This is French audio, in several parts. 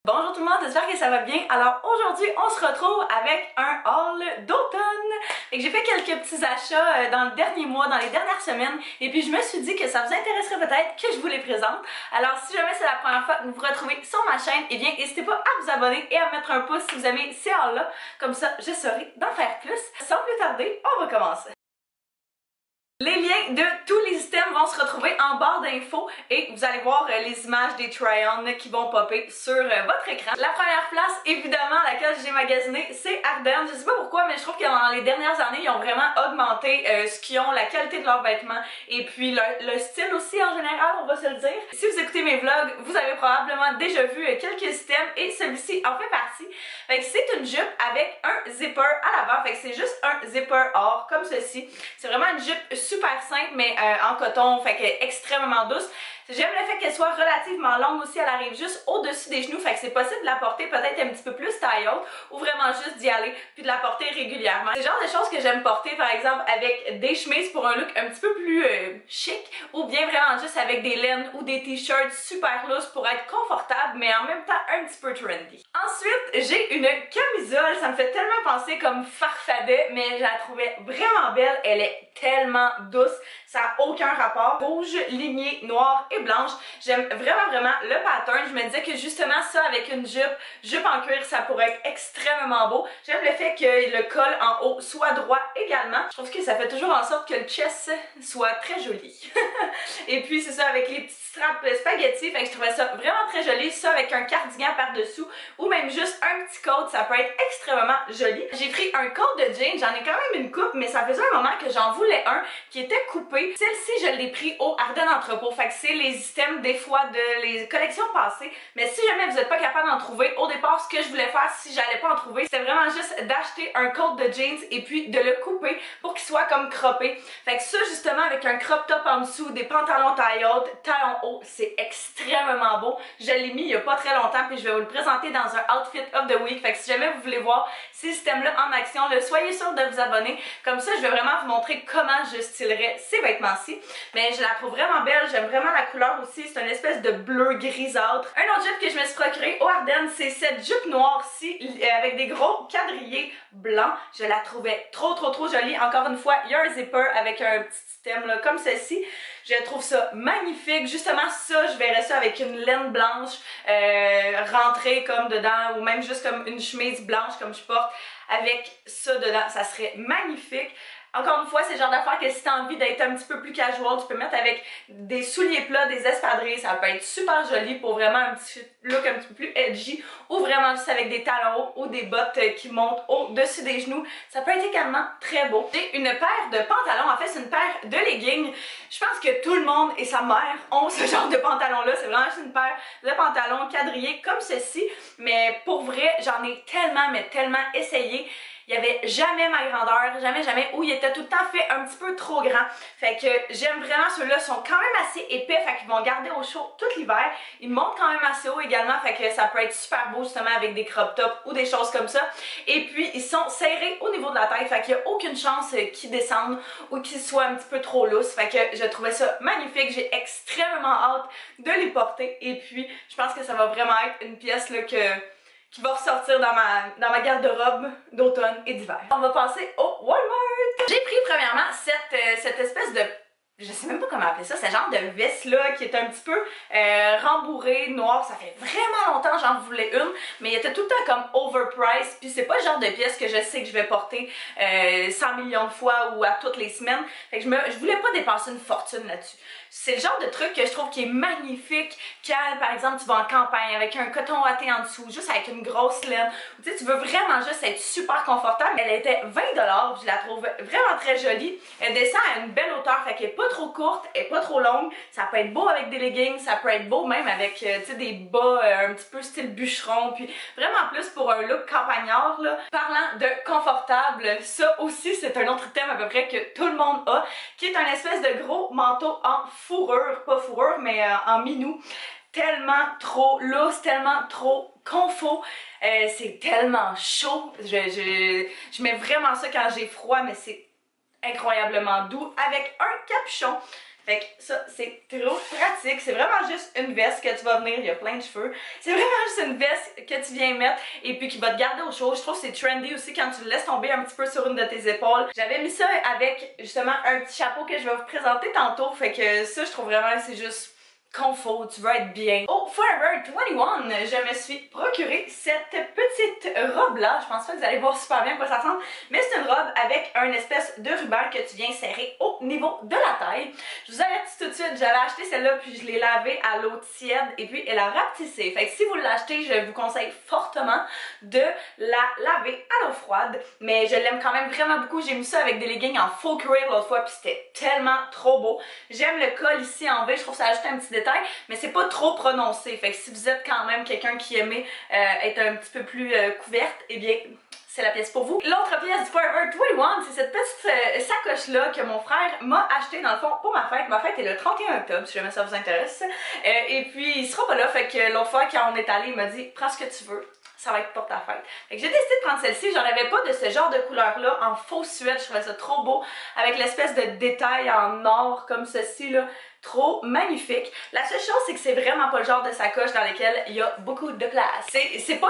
Bonjour tout le monde, j'espère que ça va bien. Alors aujourd'hui, on se retrouve avec un haul d'automne. J'ai fait quelques petits achats dans le dernier mois, dans les dernières semaines, et puis je me suis dit que ça vous intéresserait peut-être que je vous les présente. Alors si jamais c'est la première fois que vous vous retrouvez sur ma chaîne, eh bien n'hésitez pas à vous abonner et à mettre un pouce si vous aimez ces hauls-là. Comme ça, je saurai d'en faire plus. Sans plus tarder, on va commencer. Les liens de tous les items vont se retrouver en barre d'infos et vous allez voir les images des try-on qui vont popper sur votre écran. La première place, évidemment, à laquelle j'ai magasiné, c'est Ardenne. Je sais pas pourquoi, mais je trouve que dans les dernières années, ils ont vraiment augmenté ce qu'ils ont, la qualité de leurs vêtements et puis le style aussi en général, on va se le dire. Si vous écoutez mes vlogs, vous avez probablement déjà vu quelques items et celui-ci en fait partie. C'est une jupe avec un zipper à l'avant, c'est juste un zipper or comme ceci. C'est vraiment une jupe super simple mais en coton, extrêmement douce. J'aime le fait qu'elle soit relativement longue aussi, elle arrive juste au-dessus des genoux, c'est possible de la porter peut-être un petit peu plus taille haute ou vraiment juste d'y aller puis de la porter régulièrement. C'est le genre de choses que j'aime porter par exemple avec des chemises pour un look un petit peu plus chic ou bien vraiment juste avec des laines ou des t-shirts super loose pour être confortable mais en même temps un petit peu trendy. Ensuite, j'ai une camisole, ça me fait tellement penser comme Farfadet mais je la trouvais vraiment belle, elle est tellement douce, ça n'a aucun rapport. Rouge, ligné, noir et blanche. J'aime vraiment le pattern. Je me disais que justement ça avec une jupe en cuir, ça pourrait être extrêmement beau. J'aime le fait que le col en haut soit droit également. Je trouve que ça fait toujours en sorte que le chest soit très joli. Et puis c'est ça avec les petits straps spaghetti, je trouvais ça vraiment très joli. Ça avec un cardigan par-dessous ou même juste un petit coat, ça peut être extrêmement joli. J'ai pris un coat de jean, j'en ai quand même une coupe, mais ça faisait un moment que j'en voulais un qui était coupé. Celle-ci, je l'ai pris au Ardenne Entrepôt. C'est les items des fois de les collections passées. Mais si jamais vous n'êtes pas capable d'en trouver, au départ, ce que je voulais faire si j'allais pas en trouver, c'était vraiment juste d'acheter un coat de jeans et puis de le couper pour qu'il soit comme croppé. Ça, justement, avec un crop top en dessous, des pantalons taille haute, talons hauts, c'est extrêmement beau. Je l'ai mis il y a pas très longtemps puis je vais vous le présenter dans un outfit of the week. Si jamais vous voulez voir ces items-là en action, soyez sûr de vous abonner. Comme ça, je vais vraiment vous montrer comment je stylerais ces vêtements-ci. Mais je la trouve vraiment belle, j'aime vraiment la couleur aussi, c'est une espèce de bleu grisâtre. Un autre jupe que je me suis procuré au Ardenne, c'est cette jupe noire-ci avec des gros quadrillés blancs. Je la trouvais trop jolie. Encore une fois, il y a un zipper avec un petit système là, comme ceci. Je trouve ça magnifique. Justement ça, je verrais ça avec une laine blanche rentrée comme dedans ou même juste comme une chemise blanche comme je porte avec ça dedans. Ça serait magnifique. Encore une fois, c'est le genre d'affaire que si tu as envie d'être un petit peu plus casual, tu peux mettre avec des souliers plats, des espadrilles, ça peut être super joli pour vraiment un petit look un petit peu plus edgy ou vraiment juste avec des talons hauts ou des bottes qui montent au-dessus des genoux. Ça peut être également très beau. J'ai une paire de pantalons, en fait c'est une paire de leggings. Je pense que tout le monde et sa mère ont ce genre de pantalons-là. C'est vraiment juste une paire de pantalons quadrillés comme ceci. Mais pour vrai, j'en ai tellement essayé. Il n'y avait jamais ma grandeur, jamais, où il était tout le temps fait un petit peu trop grand. J'aime vraiment ceux-là, sont quand même assez épais, qu'ils vont garder au chaud tout l'hiver. Ils montent quand même assez haut également, ça peut être super beau justement avec des crop tops ou des choses comme ça. Et puis ils sont serrés au niveau de la taille, qu'il n'y a aucune chance qu'ils descendent ou qu'ils soient un petit peu trop lousses. Je trouvais ça magnifique, j'ai extrêmement hâte de les porter. Et puis je pense que ça va vraiment être une pièce là, qui va ressortir dans ma garde-robe d'automne et d'hiver. On va passer au Walmart! J'ai pris premièrement cette espèce de... Je sais même pas comment appeler ça, ce genre de veste là qui est un petit peu rembourrée, noire. Ça fait vraiment longtemps que j'en voulais une, mais il était tout le temps comme overpriced. Puis c'est pas le genre de pièce que je sais que je vais porter 100 millions de fois ou à toutes les semaines. Je voulais pas dépenser une fortune là-dessus. C'est le genre de truc que je trouve qui est magnifique quand, par exemple, tu vas en campagne avec un coton watté en dessous, juste avec une grosse laine. Tu veux vraiment juste être super confortable. Elle était 20 $, je la trouve vraiment très jolie. Elle descend à une belle hauteur, qu'elle est pas trop courte, elle est pas trop longue. Ça peut être beau avec des leggings, ça peut être beau même avec des bas un petit peu style bûcheron, puis vraiment plus pour un look campagnard là. Parlant de confortable, ça aussi c'est un autre thème à peu près que tout le monde a, qui est un espèce de gros manteau en fourrure, pas fourrure mais en minou. Tellement trop loose, tellement trop confort, c'est tellement chaud. Je mets vraiment ça quand j'ai froid, mais c'est incroyablement doux avec un capuchon. Fait que ça, c'est trop pratique. C'est vraiment juste une veste que tu vas venir, il y a plein de cheveux. C'est vraiment juste une veste que tu viens mettre et puis qui va te garder au chaud. Je trouve que c'est trendy aussi quand tu le laisses tomber un petit peu sur une de tes épaules. J'avais mis ça avec justement un petit chapeau que je vais vous présenter tantôt. Fait que ça, je trouve vraiment c'est juste confort, tu veux être bien. Au Forever 21, je me suis procuré cette petite robe-là. Je pense pas que vous allez voir super bien à quoi ça ressemble, mais c'est une robe avec un espèce de ruban que tu viens serrer au niveau de la taille. Je vous avertis tout de suite, j'avais acheté celle-là puis je l'ai lavée à l'eau tiède et puis elle a rapetissé. Fait que si vous l'achetez, je vous conseille fortement de la laver à l'eau froide, mais je l'aime quand même vraiment beaucoup. J'ai mis ça avec des leggings en faux cuir l'autre fois puis c'était tellement trop beau. J'aime le col ici en V, je trouve que ça ajoute un petit détail, mais c'est pas trop prononcé. Fait que si vous êtes quand même quelqu'un qui aimait être un petit peu plus couverte, eh bien c'est la pièce pour vous. L'autre pièce du Forever 21, c'est cette petite sacoche-là que mon frère m'a acheté dans le fond pour ma fête. Ma fête est le 31 octobre, si jamais ça vous intéresse. Et puis il sera pas là, fait que l'autre fois quand on est allé, il m'a dit « Prends ce que tu veux. » Ça va être pour ta fête. Fait que j'ai décidé de prendre celle-ci. J'en avais pas de ce genre de couleur-là en faux suède. Je trouvais ça trop beau. Avec l'espèce de détail en or comme ceci là. Trop magnifique. La seule chose, c'est que c'est vraiment pas le genre de sacoche dans lequel il y a beaucoup de place. C'est pas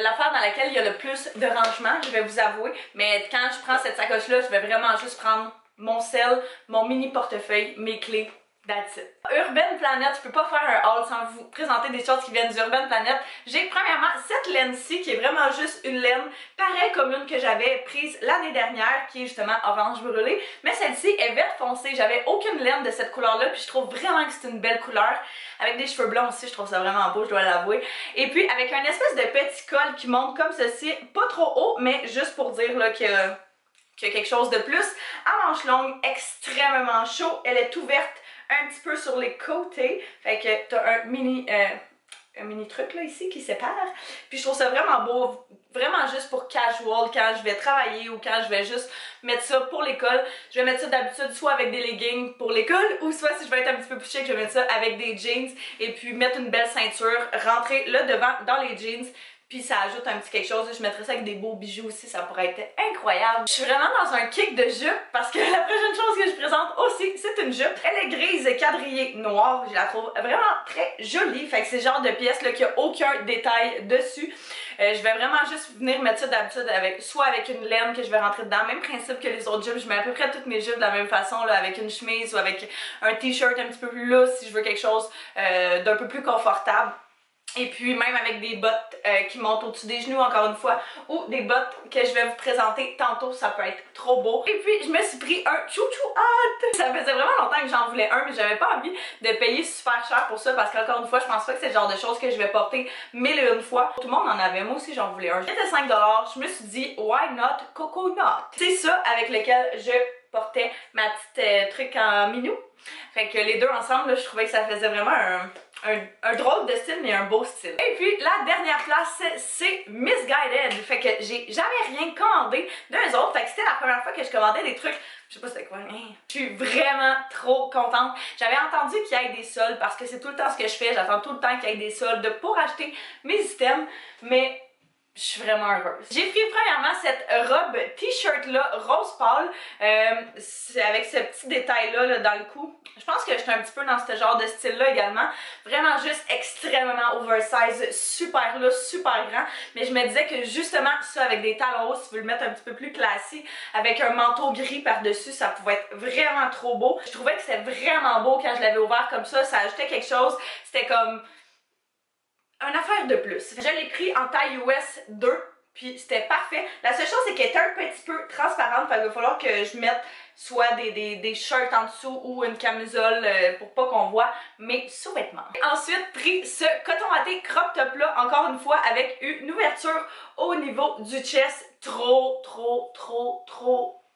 l'affaire dans laquelle il y a le plus de rangement, je vais vous avouer. Mais quand je prends cette sacoche-là, je vais vraiment juste prendre mon sel, mon mini portefeuille, mes clés. That's it. Urban Planet, je peux pas faire un haul sans vous présenter des choses qui viennent d'Urban Planet. J'ai premièrement cette laine-ci qui est vraiment juste une laine pareille comme une que j'avais prise l'année dernière qui est justement orange brûlé. Mais celle-ci est vert foncé. J'avais aucune laine de cette couleur-là puis je trouve vraiment que c'est une belle couleur. Avec des cheveux blonds aussi, je trouve ça vraiment beau, je dois l'avouer. Et puis avec un espèce de petit col qui monte comme ceci, pas trop haut mais juste pour dire là qu'il y a quelque chose de plus. À manches longues, extrêmement chaud. Elle est ouverte un petit peu sur les côtés, fait que t'as un mini truc là ici qui sépare, puis je trouve ça vraiment beau, vraiment juste pour casual quand je vais travailler ou quand je vais juste mettre ça pour l'école. Je vais mettre ça d'habitude soit avec des leggings pour l'école ou soit si je veux être un petit peu plus chic, je vais mettre ça avec des jeans et puis mettre une belle ceinture, rentrer là devant dans les jeans. Puis ça ajoute un petit quelque chose, je mettrais ça avec des beaux bijoux aussi, ça pourrait être incroyable. Je suis vraiment dans un kick de jupe parce que la prochaine chose que je présente aussi, c'est une jupe. Elle est grise quadrillée noire, je la trouve vraiment très jolie. Fait que c'est le genre de pièce là qui a aucun détail dessus. Je vais vraiment juste venir mettre ça d'habitude avec soit avec une laine que je vais rentrer dedans, même principe que les autres jupes. Je mets à peu près toutes mes jupes de la même façon là, avec une chemise ou avec un t-shirt un petit peu plus loose si je veux quelque chose d'un peu plus confortable. Et puis même avec des bottes qui montent au-dessus des genoux encore une fois, ou des bottes que je vais vous présenter tantôt, ça peut être trop beau. Et puis je me suis pris un chouchou hot! Ça faisait vraiment longtemps que j'en voulais un, mais j'avais pas envie de payer super cher pour ça parce qu'encore une fois, je pense pas que c'est le genre de choses que je vais porter mille et une fois. Tout le monde en avait, moi aussi j'en voulais un. C'était 5 $, je me suis dit why not coconut? C'est ça avec lequel je portais ma petite truc en minou. Fait que les deux ensemble, là, je trouvais que ça faisait vraiment un drôle de style, mais un beau style. Et puis la dernière classe, c'est Missguided. Fait que j'ai jamais rien commandé d'eux autres. Fait que c'était la première fois que je commandais des trucs. Je sais pas c'était quoi. Je suis vraiment trop contente. J'avais entendu qu'il y ait des soldes parce que c'est tout le temps ce que je fais. J'attends tout le temps qu'il y ait des soldes pour acheter mes items. Mais je suis vraiment heureuse. J'ai pris premièrement cette robe t-shirt là rose pâle avec ce petit détail là, dans le cou. Je pense que j'étais un petit peu dans ce genre de style là également. Vraiment juste extrêmement oversize, super là, super grand. Mais je me disais que justement ça avec des talons hauts, si tu veux le mettre un petit peu plus classique, avec un manteau gris par-dessus, ça pouvait être vraiment trop beau. Je trouvais que c'était vraiment beau quand je l'avais ouvert comme ça ajoutait quelque chose. C'était comme une affaire de plus. Je l'ai pris en taille US 2, puis c'était parfait. La seule chose, c'est qu'elle est un petit peu transparente, fait qu'il va falloir que je mette soit des shirts en dessous ou une camisole pour pas qu'on voit mes sous-vêtements. Ensuite, pris ce coton watté crop top là, encore une fois, avec une ouverture au niveau du chest.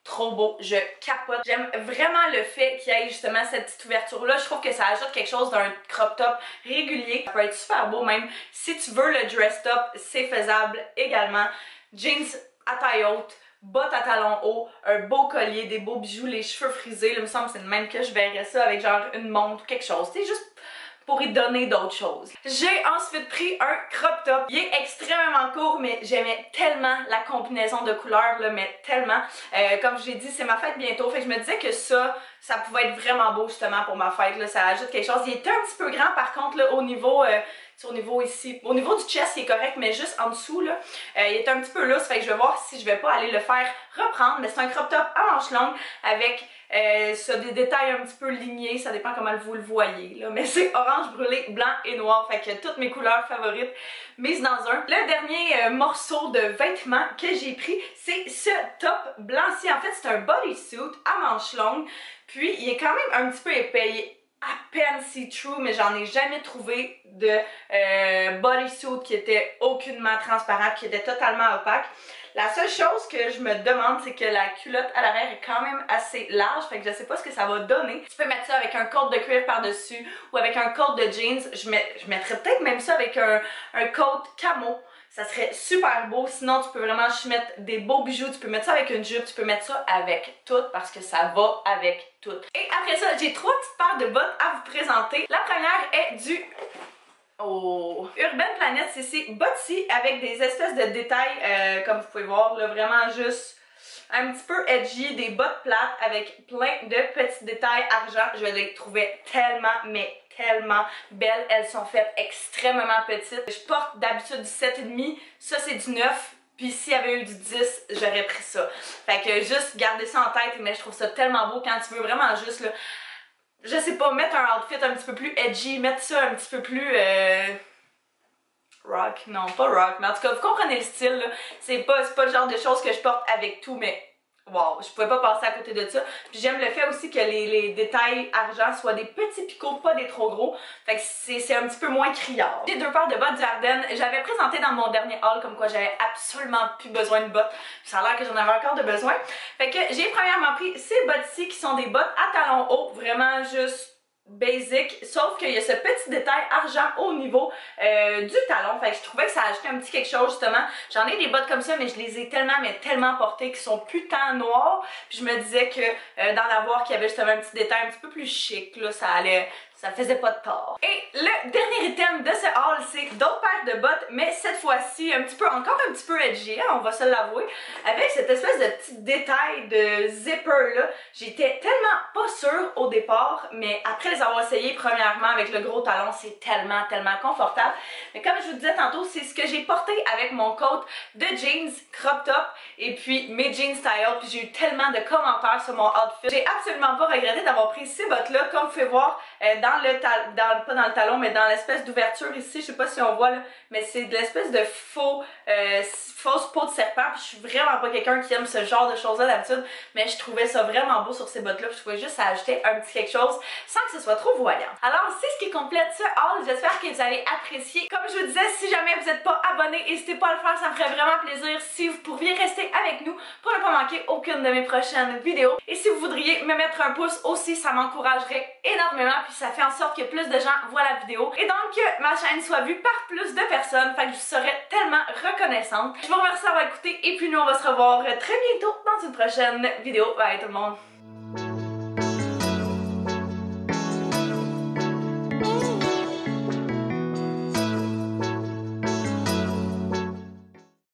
Trop beau, je capote. J'aime vraiment le fait qu'il y ait justement cette petite ouverture là. Je trouve que ça ajoute quelque chose d'un crop top régulier. Ça peut être super beau même. Si tu veux le dress top, c'est faisable également. Jeans à taille haute, bottes à talons hauts, un beau collier, des beaux bijoux, les cheveux frisés. Là, il me semble que c'est le même que je verrais ça avec genre une montre ou quelque chose. C'est juste pour y donner d'autres choses. J'ai ensuite pris un crop top. Il est extrêmement court, mais j'aimais tellement la combinaison de couleurs, là, mais tellement. Comme je l'ai dit, c'est ma fête bientôt, fait que je me disais que ça pouvait être vraiment beau justement pour ma fête, là. Ça ajoute quelque chose. Il est un petit peu grand par contre là, au niveau ici, au niveau du chest il est correct, mais juste en dessous là, il est un petit peu lousse, fait que je vais voir si je vais pas aller le faire reprendre. Mais c'est un crop top à manches longues avec des détails un petit peu lignés, ça dépend comment vous le voyez là, mais c'est orange brûlé, blanc et noir, fait que toutes mes couleurs favorites mises dans un. Le dernier morceau de vêtement que j'ai pris, c'est ce top blanc-ci. En fait c'est un bodysuit à manches longues, puis il est quand même un petit peu épais, il est à peine see-through, mais j'en ai jamais trouvé de bodysuit qui était aucunement transparent, qui était totalement opaque. La seule chose que je me demande, c'est que la culotte à l'arrière est quand même assez large, fait que je sais pas ce que ça va donner. Tu peux mettre ça avec un coat de cuir par-dessus ou avec un coat de jeans. Je mettrais peut-être même ça avec un coat camo. Ça serait super beau. Sinon, tu peux vraiment mettre des beaux bijoux. Tu peux mettre ça avec une jupe. Tu peux mettre ça avec tout parce que ça va avec tout. Et après ça, j'ai 3 petites paires de bottes à vous présenter. La première est du Urban Planet CC Botti avec des espèces de détails, comme vous pouvez voir, là, vraiment juste un petit peu edgy, des bottes plates avec plein de petits détails argent. Je les trouvais tellement, mais tellement belles. Elles sont faites extrêmement petites. Je porte d'habitude du 7,5, ça c'est du 9. Puis s'il y avait eu du 10, j'aurais pris ça. Fait que juste garder ça en tête, mais je trouve ça tellement beau quand tu veux vraiment juste là, je sais pas, mettre un outfit un petit peu plus edgy, mettre ça un petit peu plus rock, non pas rock, mais en tout cas vous comprenez le style là. C'est pas le genre de choses que je porte avec tout, mais wow, je pouvais pas passer à côté de ça. Puis j'aime le fait aussi que les détails argent soient des petits picots, pas des trop gros. Fait que c'est un petit peu moins criard. J'ai 2 paires de bottes Ardennes. J'avais présenté dans mon dernier haul comme quoi j'avais absolument plus besoin de bottes. Ça a l'air que j'en avais encore de besoin. Fait que j'ai premièrement pris ces bottes-ci qui sont des bottes à talons hauts, vraiment juste basic, sauf qu'il y a ce petit détail argent au niveau du talon. Fait que je trouvais que ça ajoutait un petit quelque chose justement. J'en ai des bottes comme ça, mais je les ai tellement portées qu'ils sont plus tant noires. Puis je me disais que d'en avoir qui avait justement un petit détail un petit peu plus chic, là, ça faisait pas de tort. Et le dernier item de ce haul, c'est d'autres paires de bottes, mais cette fois-ci encore un petit peu edgy, hein, on va se l'avouer, avec cette espèce de petit détail de zipper là. J'étais tellement pas sûre au départ, mais après les avoir essayés premièrement avec le gros talon, c'est tellement confortable. Mais comme je vous disais tantôt, c'est ce que j'ai porté avec mon coat de jeans crop top et puis mes jeans style, puis j'ai eu tellement de commentaires sur mon outfit. J'ai absolument pas regretté d'avoir pris ces bottes là, comme vous pouvez voir pas dans le talon, mais dans l'espèce d'ouverture ici, je sais pas si on voit là, mais c'est de l'espèce de fausse peau de serpent. Puis je suis vraiment pas quelqu'un qui aime ce genre de choses là d'habitude, mais je trouvais ça vraiment beau sur ces bottes là, puis je trouvais juste à ajouter un petit quelque chose sans que ce soit trop voyant. Alors c'est ce qui complète ce haul, j'espère que vous avez apprécié. Comme je vous disais, si jamais vous n'êtes pas abonné, n'hésitez pas à le faire, ça me ferait vraiment plaisir si vous pourriez rester avec nous pour ne pas manquer aucune de mes prochaines vidéos. Et si vous voudriez me mettre un pouce aussi, ça m'encouragerait énormément, puis ça fait en sorte que plus de gens voient la vidéo et donc que ma chaîne soit vue par plus de personnes. Fait que je serais tellement reconnaissante. Je vous remercie d'avoir écouté et puis nous on va se revoir très bientôt dans une prochaine vidéo. Bye tout le monde!